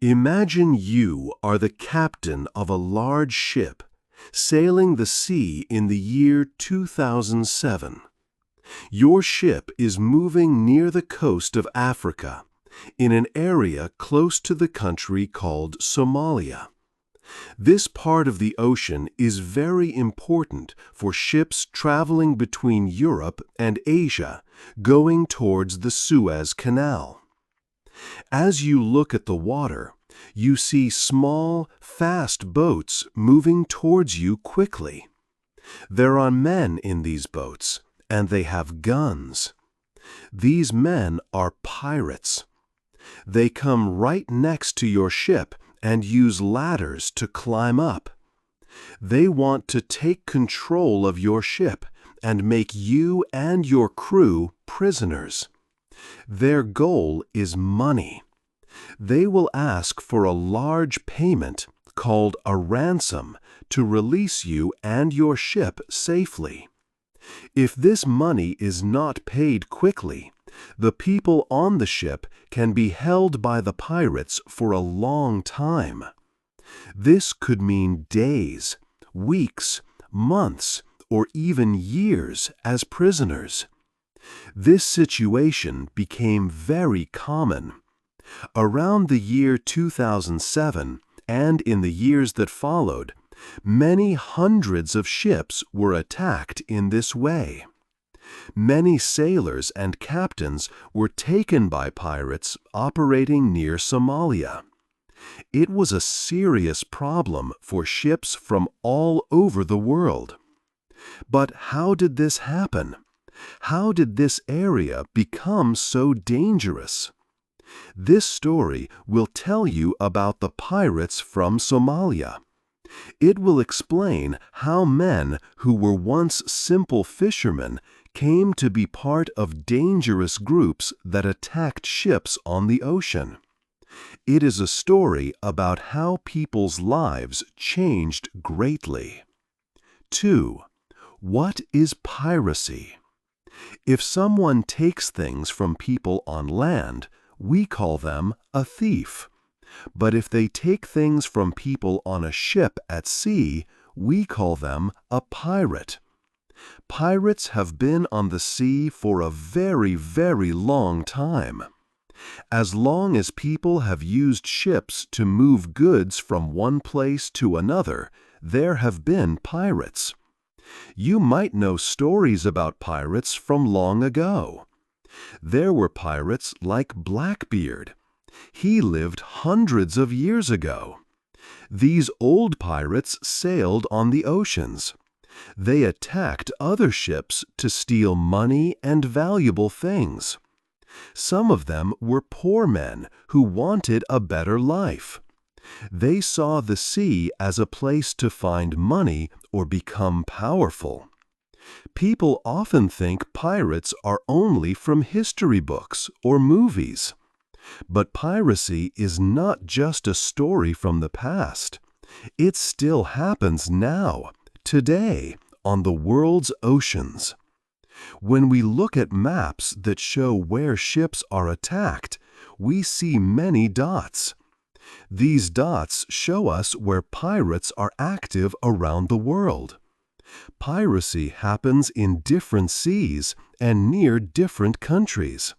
Imagine you are the captain of a large ship sailing the sea in the year 2007. Your ship is moving near the coast of Africa, in an area close to the country called Somalia. This part of the ocean is very important for ships traveling between Europe and Asia, going towards the Suez Canal. As you look at the water, you see small, fast boats moving towards you quickly. There are men in these boats, and they have guns. These men are pirates. They come right next to your ship and use ladders to climb up. They want to take control of your ship and make you and your crew prisoners. Their goal is money. They will ask for a large payment called a ransom to release you and your ship safely. If this money is not paid quickly, the people on the ship can be held by the pirates for a long time. This could mean days, weeks, months, or even years as prisoners. This situation became very common. Around the year 2007 and in the years that followed, many hundreds of ships were attacked in this way. Many sailors and captains were taken by pirates operating near Somalia. It was a serious problem for ships from all over the world. But how did this happen? How did this area become so dangerous? This story will tell you about the pirates from Somalia. It will explain how men who were once simple fishermen came to be part of dangerous groups that attacked ships on the ocean. It is a story about how people's lives changed greatly. 2. What is piracy? If someone takes things from people on land, we call them a thief. But if they take things from people on a ship at sea, we call them a pirate. Pirates have been on the sea for a very, very long time. As long as people have used ships to move goods from one place to another, there have been pirates. You might know stories about pirates from long ago. There were pirates like Blackbeard. He lived hundreds of years ago. These old pirates sailed on the oceans. They attacked other ships to steal money and valuable things. Some of them were poor men who wanted a better life. They saw the sea as a place to find money or become powerful. People often think pirates are only from history books or movies. But piracy is not just a story from the past. It still happens now, today, on the world's oceans. When we look at maps that show where ships are attacked, we see many dots. These dots show us where pirates are active around the world. Piracy happens in different seas and near different countries.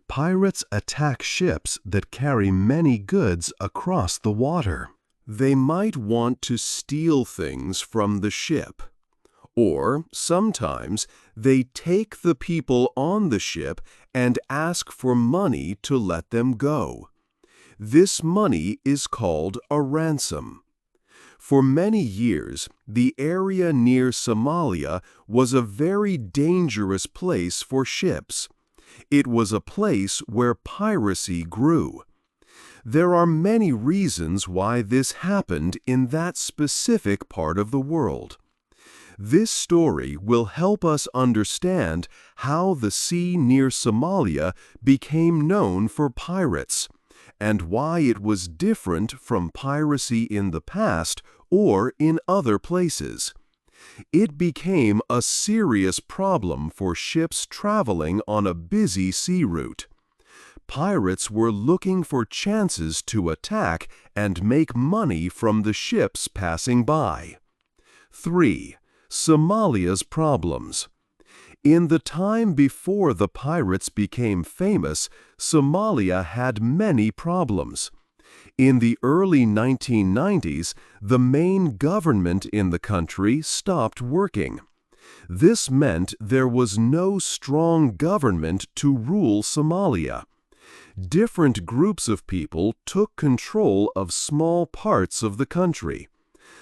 Pirates attack ships that carry many goods across the water. They might want to steal things from the ship. Or, sometimes, they take the people on the ship and ask for money to let them go. This money is called a ransom. For many years, the area near Somalia was a very dangerous place for ships. It was a place where piracy grew. There are many reasons why this happened in that specific part of the world. This story will help us understand how the sea near Somalia became known for pirates, and why it was different from piracy in the past or in other places. It became a serious problem for ships traveling on a busy sea route. Pirates were looking for chances to attack and make money from the ships passing by. 3. Somalia's problems. In the time before the pirates became famous, Somalia had many problems. In the early 1990s, the main government in the country stopped working. This meant there was no strong government to rule Somalia. Different groups of people took control of small parts of the country.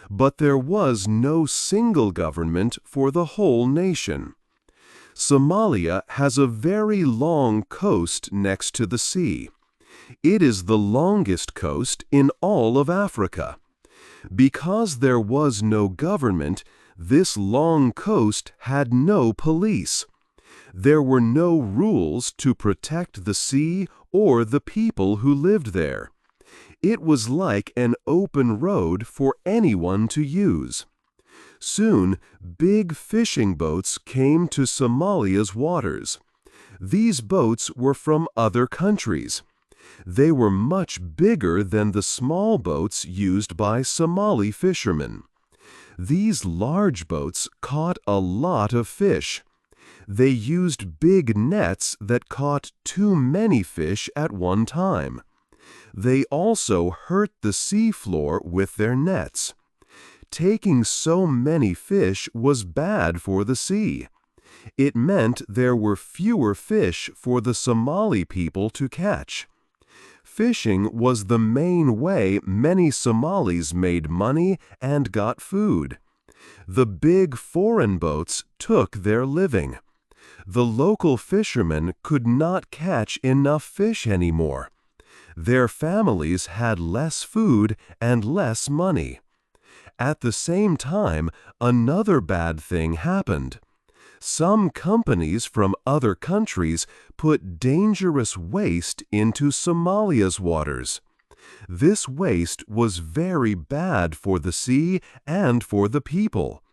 But there was no single government for the whole nation. Somalia has a very long coast next to the sea. It is the longest coast in all of Africa. Because there was no government, this long coast had no police. There were no rules to protect the sea or the people who lived there. It was like an open road for anyone to use. Soon, big fishing boats came to Somalia's waters. These boats were from other countries. They were much bigger than the small boats used by Somali fishermen. These large boats caught a lot of fish. They used big nets that caught too many fish at one time. They also hurt the seafloor with their nets. Taking so many fish was bad for the sea. It meant there were fewer fish for the Somali people to catch. Fishing was the main way many Somalis made money and got food. The big foreign boats took their living. The local fishermen could not catch enough fish anymore. Their families had less food and less money. At the same time, another bad thing happened. Some companies from other countries put dangerous waste into Somalia's waters. This waste was very bad for the sea and for the people.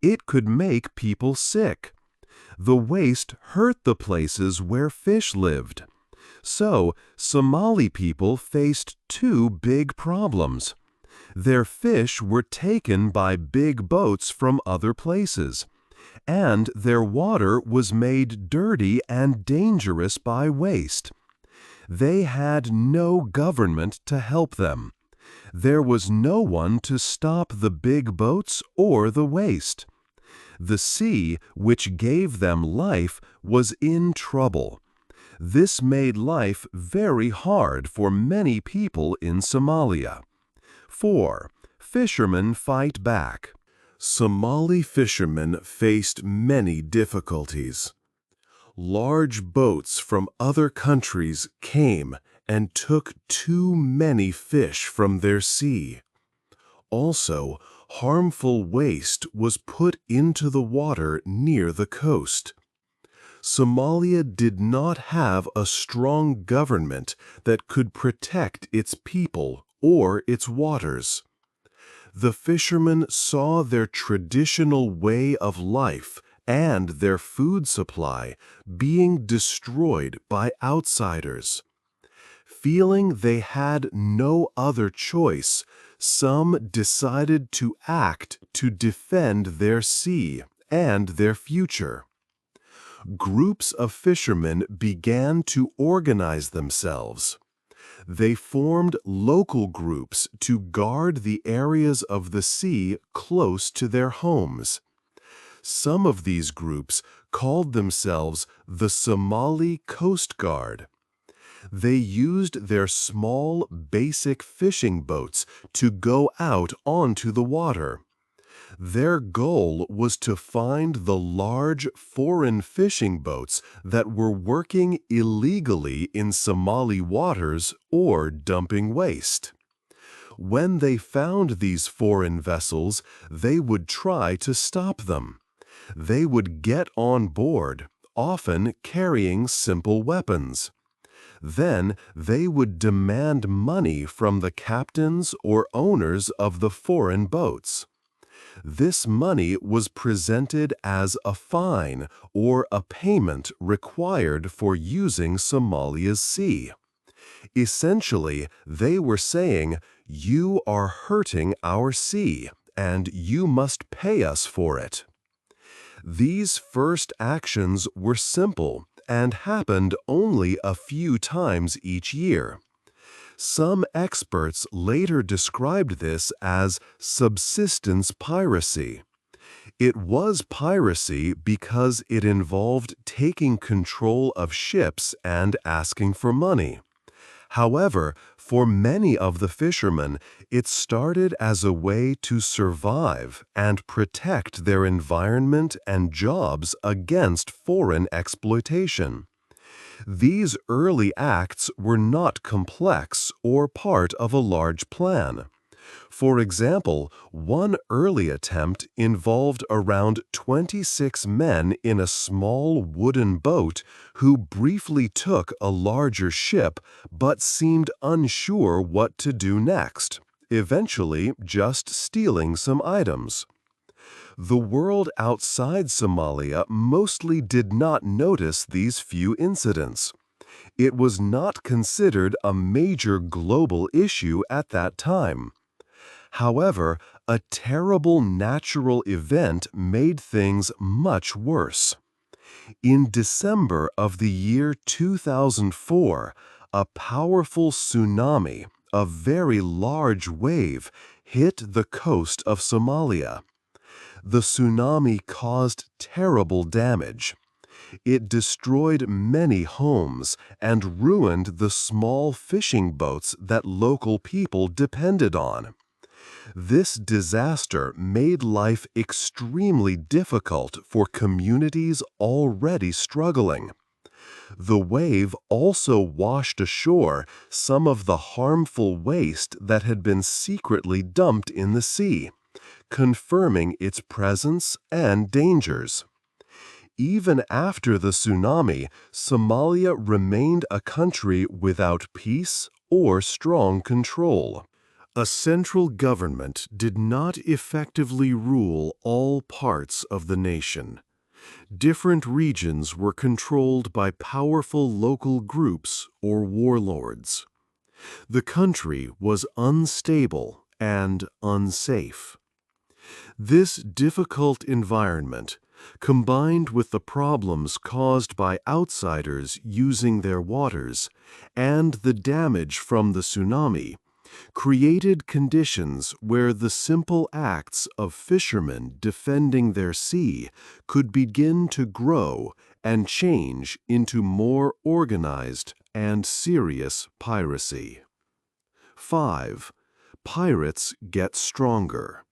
It could make people sick. The waste hurt the places where fish lived. So, Somali people faced two big problems. Their fish were taken by big boats from other places, and their water was made dirty and dangerous by waste. They had no government to help them. There was no one to stop the big boats or the waste. The sea, which gave them life, was in trouble. This made life very hard for many people in Somalia. 4. Fishermen fight back. Somali fishermen faced many difficulties. Large boats from other countries came and took too many fish from their sea. Also, harmful waste was put into the water near the coast. Somalia did not have a strong government that could protect its people or its waters. The fishermen saw their traditional way of life and their food supply being destroyed by outsiders. Feeling they had no other choice, some decided to act to defend their sea and their future. Groups of fishermen began to organize themselves. They formed local groups to guard the areas of the sea close to their homes. Some of these groups called themselves the Somali Coast Guard. They used their small, basic fishing boats to go out onto the water. Their goal was to find the large foreign fishing boats that were working illegally in Somali waters or dumping waste. When they found these foreign vessels, they would try to stop them. They would get on board, often carrying simple weapons. Then they would demand money from the captains or owners of the foreign boats. This money was presented as a fine or a payment required for using Somalia's sea. Essentially, they were saying, "You are hurting our sea, and you must pay us for it." These first actions were simple and happened only a few times each year. Some experts later described this as subsistence piracy. It was piracy because it involved taking control of ships and asking for money. However, for many of the fishermen, it started as a way to survive and protect their environment and jobs against foreign exploitation. These early acts were not complex or part of a large plan. For example, one early attempt involved around 26 men in a small wooden boat who briefly took a larger ship but seemed unsure what to do next, eventually just stealing some items. The world outside Somalia mostly did not notice these few incidents. It was not considered a major global issue at that time. However, a terrible natural event made things much worse. In December of the year 2004, a powerful tsunami, a very large wave, hit the coast of Somalia. The tsunami caused terrible damage. It destroyed many homes and ruined the small fishing boats that local people depended on. This disaster made life extremely difficult for communities already struggling. The wave also washed ashore some of the harmful waste that had been secretly dumped in the sea, confirming its presence and dangers. Even after the tsunami, Somalia remained a country without peace or strong control. A central government did not effectively rule all parts of the nation. Different regions were controlled by powerful local groups or warlords. The country was unstable and unsafe. This difficult environment, combined with the problems caused by outsiders using their waters and the damage from the tsunami, created conditions where the simple acts of fishermen defending their sea could begin to grow and change into more organized and serious piracy. 5. Pirates get stronger.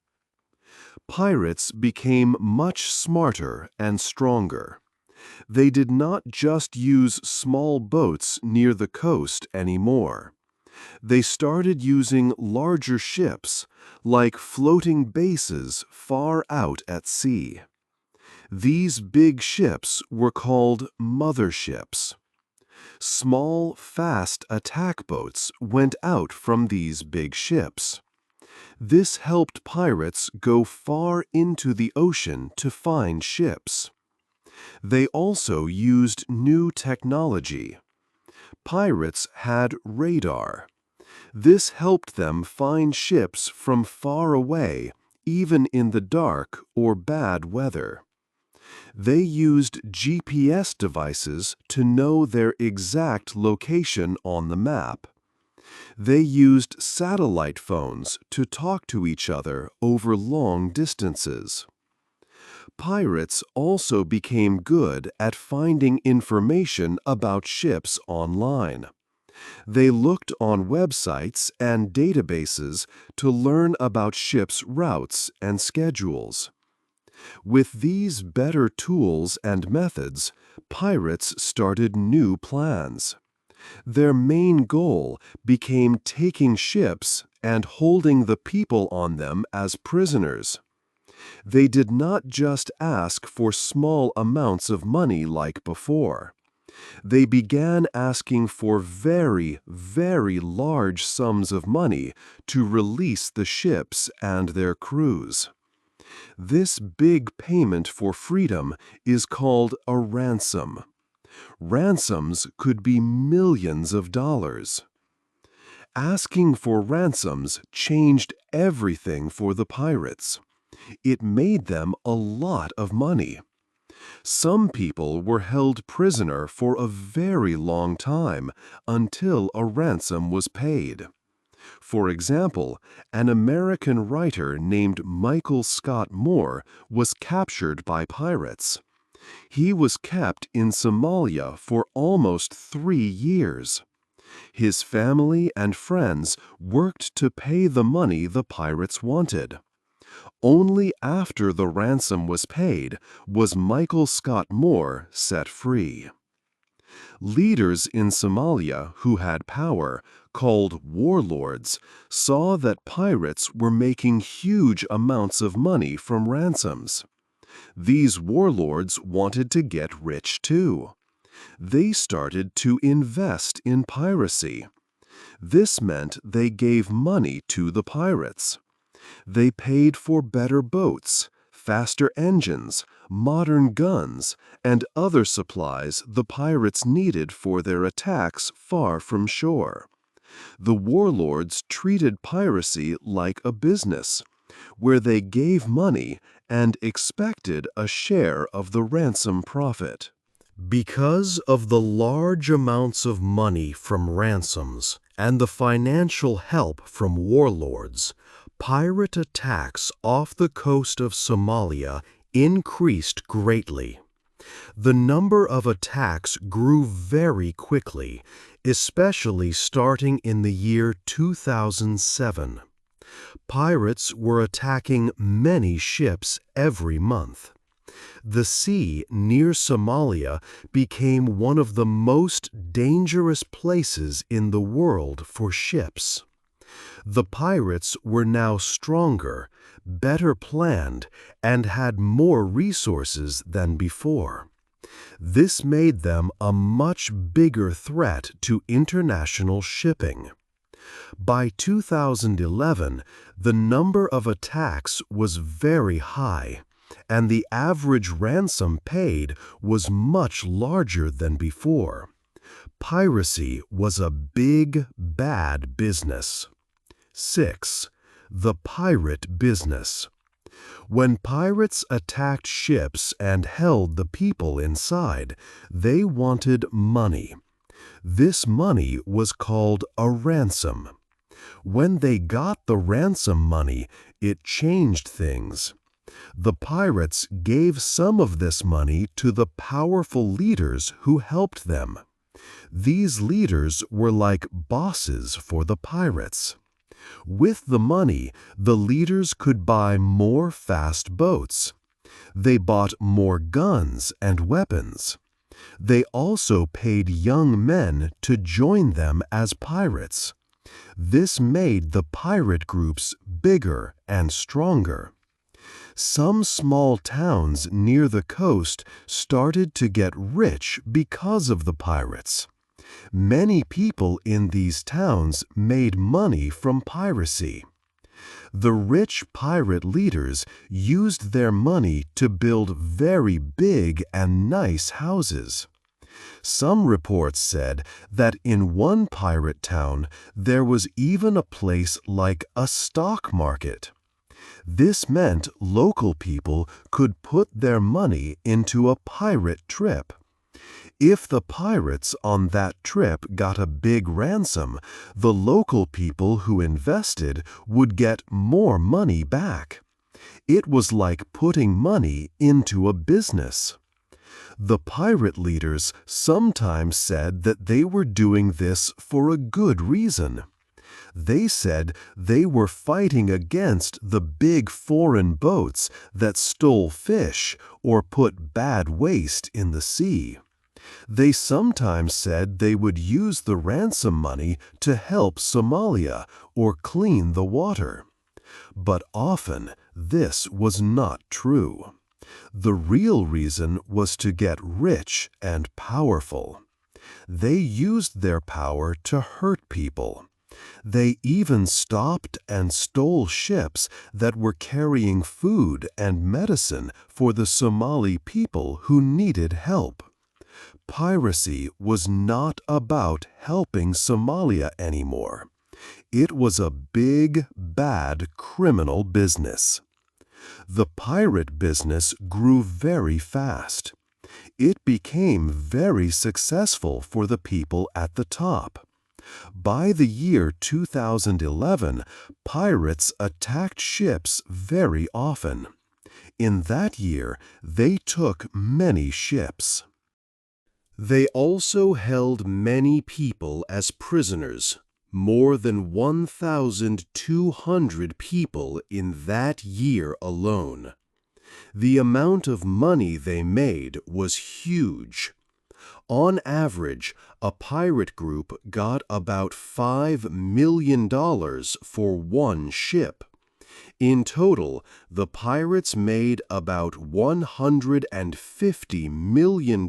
Pirates became much smarter and stronger. They did not just use small boats near the coast anymore. They started using larger ships, like floating bases far out at sea. These big ships were called motherships. Small, fast attack boats went out from these big ships. This helped pirates go far into the ocean to find ships. They also used new technology. Pirates had radar. This helped them find ships from far away, even in the dark or bad weather. They used GPS devices to know their exact location on the map. They used satellite phones to talk to each other over long distances. Pirates also became good at finding information about ships online. They looked on websites and databases to learn about ships' routes and schedules. With these better tools and methods, pirates started new plans. Their main goal became taking ships and holding the people on them as prisoners. They did not just ask for small amounts of money like before. They began asking for very, very large sums of money to release the ships and their crews. This big payment for freedom is called a ransom. Ransoms could be millions of dollars. Asking for ransoms changed everything for the pirates. It made them a lot of money. Some people were held prisoner for a very long time until a ransom was paid. For example, an American writer named Michael Scott Moore was captured by pirates. He was kept in Somalia for almost 3 years. His family and friends worked to pay the money the pirates wanted. Only after the ransom was paid was Michael Scott Moore set free. Leaders in Somalia who had power, called warlords, saw that pirates were making huge amounts of money from ransoms. These warlords wanted to get rich too. They started to invest in piracy. This meant they gave money to the pirates. They paid for better boats, faster engines, modern guns, and other supplies the pirates needed for their attacks far from shore. The warlords treated piracy like a business, where they gave money and expected a share of the ransom profit. Because of the large amounts of money from ransoms and the financial help from warlords, pirate attacks off the coast of Somalia increased greatly. The number of attacks grew very quickly, especially starting in the year 2007. Pirates were attacking many ships every month. The sea near Somalia became one of the most dangerous places in the world for ships. The pirates were now stronger, better planned, and had more resources than before. This made them a much bigger threat to international shipping. By 2011, the number of attacks was very high, and the average ransom paid was much larger than before. Piracy was a big, bad business. 6. The pirate business. When pirates attacked ships and held the people inside, they wanted money. This money was called a ransom. When they got the ransom money, it changed things. The pirates gave some of this money to the powerful leaders who helped them. These leaders were like bosses for the pirates. With the money, the leaders could buy more fast boats. They bought more guns and weapons. They also paid young men to join them as pirates. This made the pirate groups bigger and stronger. Some small towns near the coast started to get rich because of the pirates. Many people in these towns made money from piracy. The rich pirate leaders used their money to build very big and nice houses. Some reports said that in one pirate town there was even a place like a stock market. This meant local people could put their money into a pirate trip. If the pirates on that trip got a big ransom, the local people who invested would get more money back. It was like putting money into a business. The pirate leaders sometimes said that they were doing this for a good reason. They said they were fighting against the big foreign boats that stole fish or put bad waste in the sea. They sometimes said they would use the ransom money to help Somalia or clean the water. But often this was not true. The real reason was to get rich and powerful. They used their power to hurt people. They even stopped and stole ships that were carrying food and medicine for the Somali people who needed help. Piracy was not about helping Somalia anymore. It was a big, bad criminal business. The pirate business grew very fast. It became very successful for the people at the top. By the year 2011, pirates attacked ships very often. In that year, they took many ships. They also held many people as prisoners, more than 1,200 people in that year alone. The amount of money they made was huge. On average, a pirate group got about $5 million for one ship. In total, the pirates made about $150 million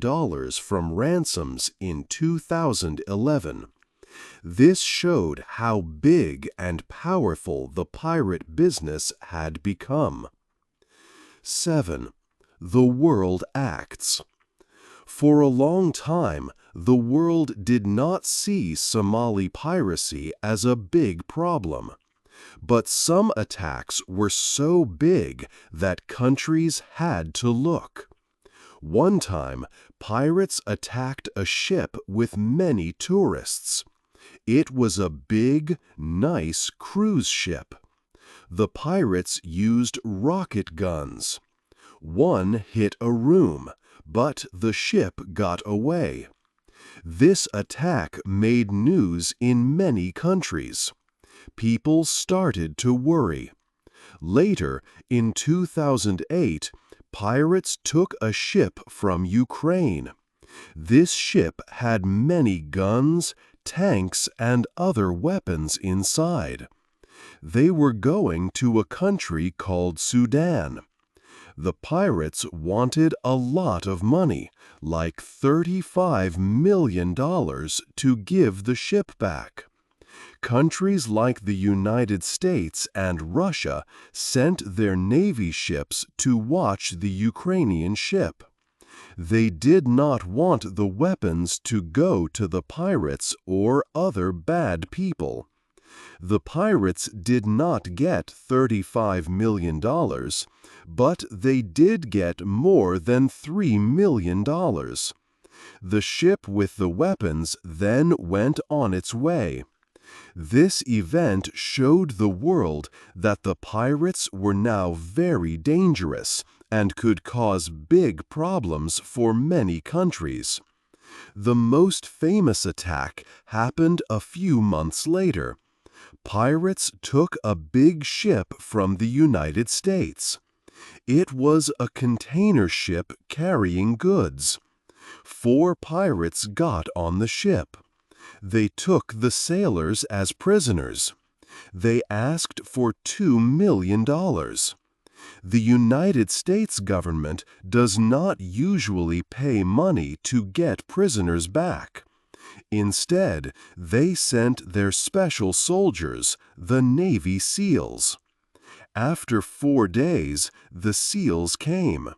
from ransoms in 2011. This showed how big and powerful the pirate business had become. 7. The world acts. For a long time, the world did not see Somali piracy as a big problem. But some attacks were so big that countries had to look. One time, pirates attacked a ship with many tourists. It was a big, nice cruise ship. The pirates used rocket guns. One hit a room, but the ship got away. This attack made news in many countries. People started to worry. Later, in 2008, pirates took a ship from Ukraine. This ship had many guns, tanks, and other weapons inside. They were going to a country called Sudan. The pirates wanted a lot of money, like $35 million, to give the ship back. Countries like the United States and Russia sent their navy ships to watch the Ukrainian ship. They did not want the weapons to go to the pirates or other bad people. The pirates did not get $35 million, but they did get more than $3 million. The ship with the weapons then went on its way. This event showed the world that the pirates were now very dangerous and could cause big problems for many countries. The most famous attack happened a few months later. Pirates took a big ship from the United States. It was a container ship carrying goods. 4 pirates got on the ship. They took the sailors as prisoners. They asked for $2 million. The United States government does not usually pay money to get prisoners back. Instead, they sent their special soldiers, the Navy SEALs. After 4 days, the SEALs came.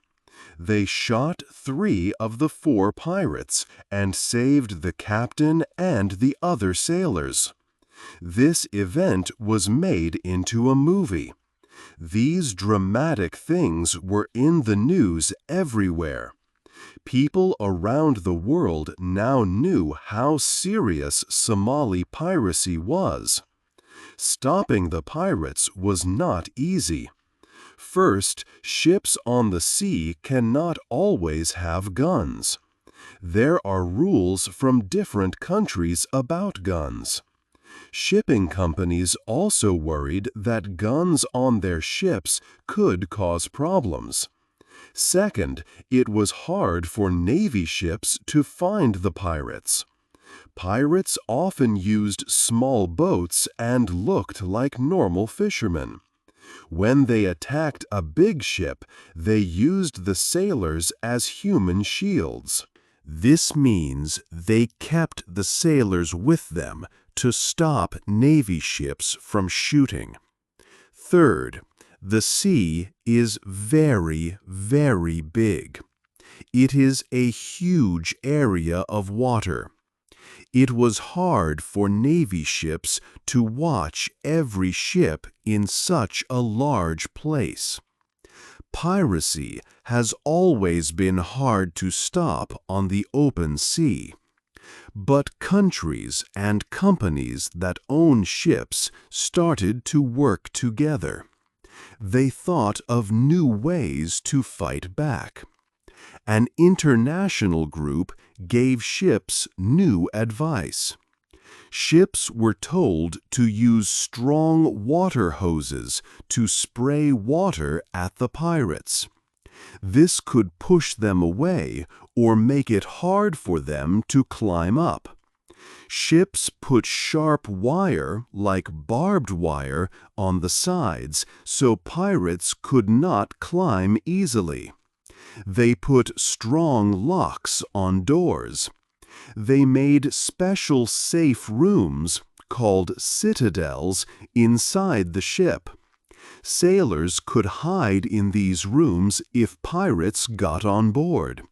They shot 3 of the 4 pirates and saved the captain and the other sailors. This event was made into a movie. These dramatic things were in the news everywhere. People around the world now knew how serious Somali piracy was. Stopping the pirates was not easy. First, ships on the sea cannot always have guns. There are rules from different countries about guns. Shipping companies also worried that guns on their ships could cause problems. Second, it was hard for Navy ships to find the pirates. Pirates often used small boats and looked like normal fishermen. When they attacked a big ship, they used the sailors as human shields. This means they kept the sailors with them to stop Navy ships from shooting. Third, the sea is very, very big. It is a huge area of water. It was hard for Navy ships to watch every ship in such a large place. Piracy has always been hard to stop on the open sea. But countries and companies that own ships started to work together. They thought of new ways to fight back. An international group gave ships new advice. Ships were told to use strong water hoses to spray water at the pirates. This could push them away or make it hard for them to climb up. Ships put sharp wire, like barbed wire, on the sides so pirates could not climb easily. They put strong locks on doors. They made special safe rooms, called citadels, inside the ship. Sailors could hide in these rooms if pirates got on board.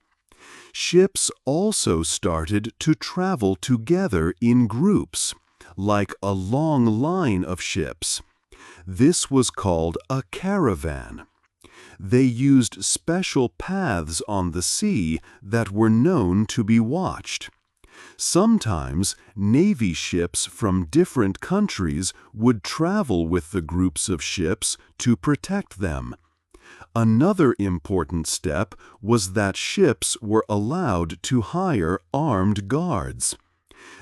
Ships also started to travel together in groups, like a long line of ships. This was called a caravan. They used special paths on the sea that were known to be watched. Sometimes Navy ships from different countries would travel with the groups of ships to protect them. Another important step was that ships were allowed to hire armed guards.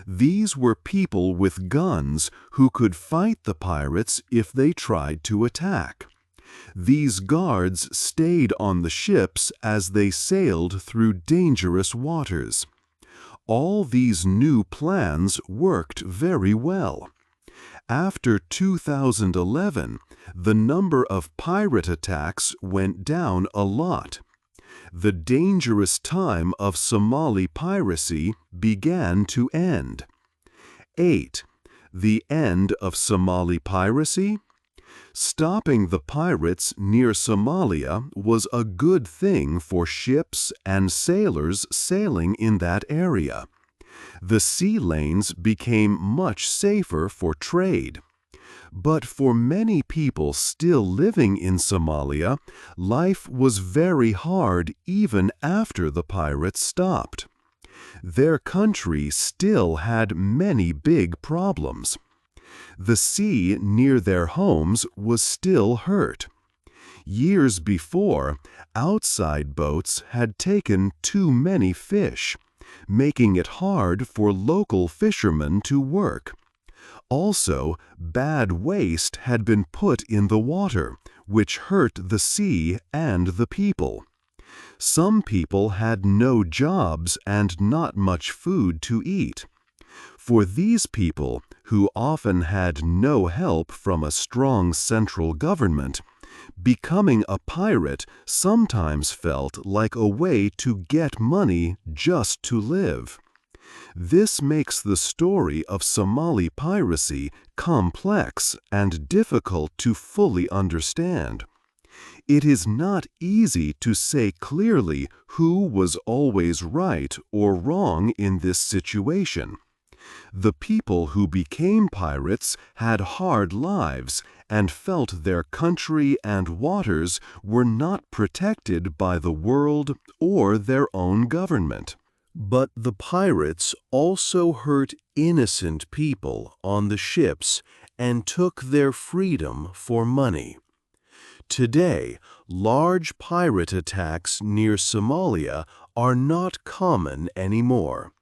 These were people with guns who could fight the pirates if they tried to attack. These guards stayed on the ships as they sailed through dangerous waters. All these new plans worked very well. After 2011, the number of pirate attacks went down a lot. The dangerous time of Somali piracy began to end. 8. The end of Somali piracy? Stopping the pirates near Somalia was a good thing for ships and sailors sailing in that area. The sea lanes became much safer for trade. But for many people still living in Somalia, life was very hard even after the pirates stopped. Their country still had many big problems. The sea near their homes was still hurt. Years before, outside boats had taken too many fish, making it hard for local fishermen to work. Also, bad waste had been put in the water, which hurt the sea and the people. Some people had no jobs and not much food to eat. For these people, who often had no help from a strong central government, becoming a pirate sometimes felt like a way to get money just to live. This makes the story of Somali piracy complex and difficult to fully understand. It is not easy to say clearly who was always right or wrong in this situation. The people who became pirates had hard lives and felt their country and waters were not protected by the world or their own government. But the pirates also hurt innocent people on the ships and took their freedom for money. Today, large pirate attacks near Somalia are not common anymore.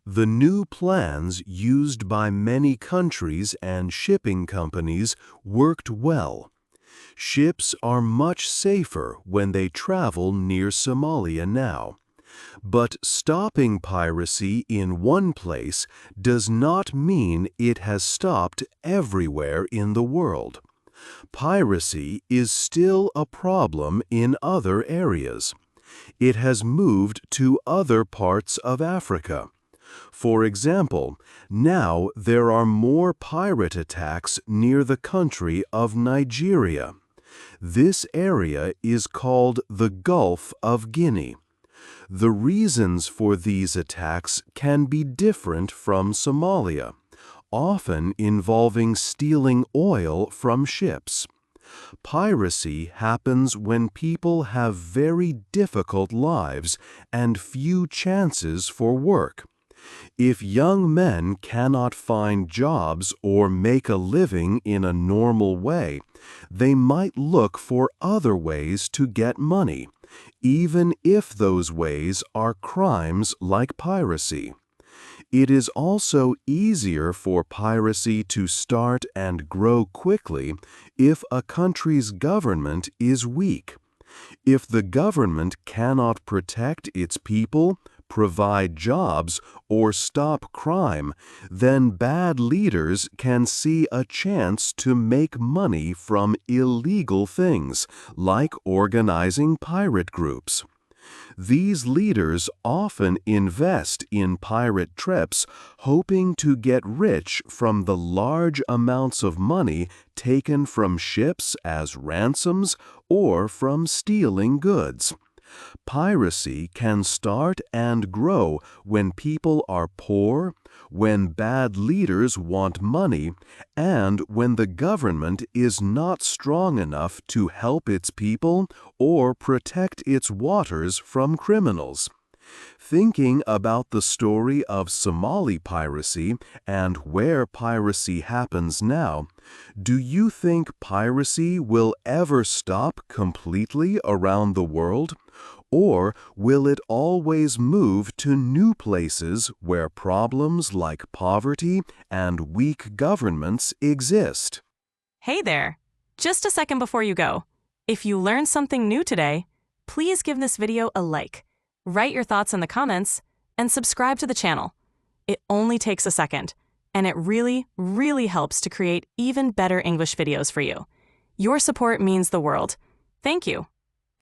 The new plans used by many countries and shipping companies worked well. Ships are much safer when they travel near Somalia now. But stopping piracy in one place does not mean it has stopped everywhere in the world. Piracy is still a problem in other areas. It has moved to other parts of Africa. For example, now there are more pirate attacks near the country of Nigeria. This area is called the Gulf of Guinea. The reasons for these attacks can be different from Somalia, often involving stealing oil from ships. Piracy happens when people have very difficult lives and few chances for work. If young men cannot find jobs or make a living in a normal way, they might look for other ways to get money, even if those ways are crimes like piracy. It is also easier for piracy to start and grow quickly if a country's government is weak. If the government cannot protect its people, provide jobs, or stop crime, then bad leaders can see a chance to make money from illegal things, like organizing pirate groups. These leaders often invest in pirate trips, hoping to get rich from the large amounts of money taken from ships as ransoms or from stealing goods. Piracy can start and grow when people are poor, when bad leaders want money, and when the government is not strong enough to help its people or protect its waters from criminals. Thinking about the story of Somali piracy and where piracy happens now, do you think piracy will ever stop completely around the world? Or will it always move to new places where problems like poverty and weak governments exist? Hey there! Just a second before you go. If you learned something new today, please give this video a like, write your thoughts in the comments, and subscribe to the channel. It only takes a second, and it really, really helps to create even better English videos for you. Your support means the world. Thank you.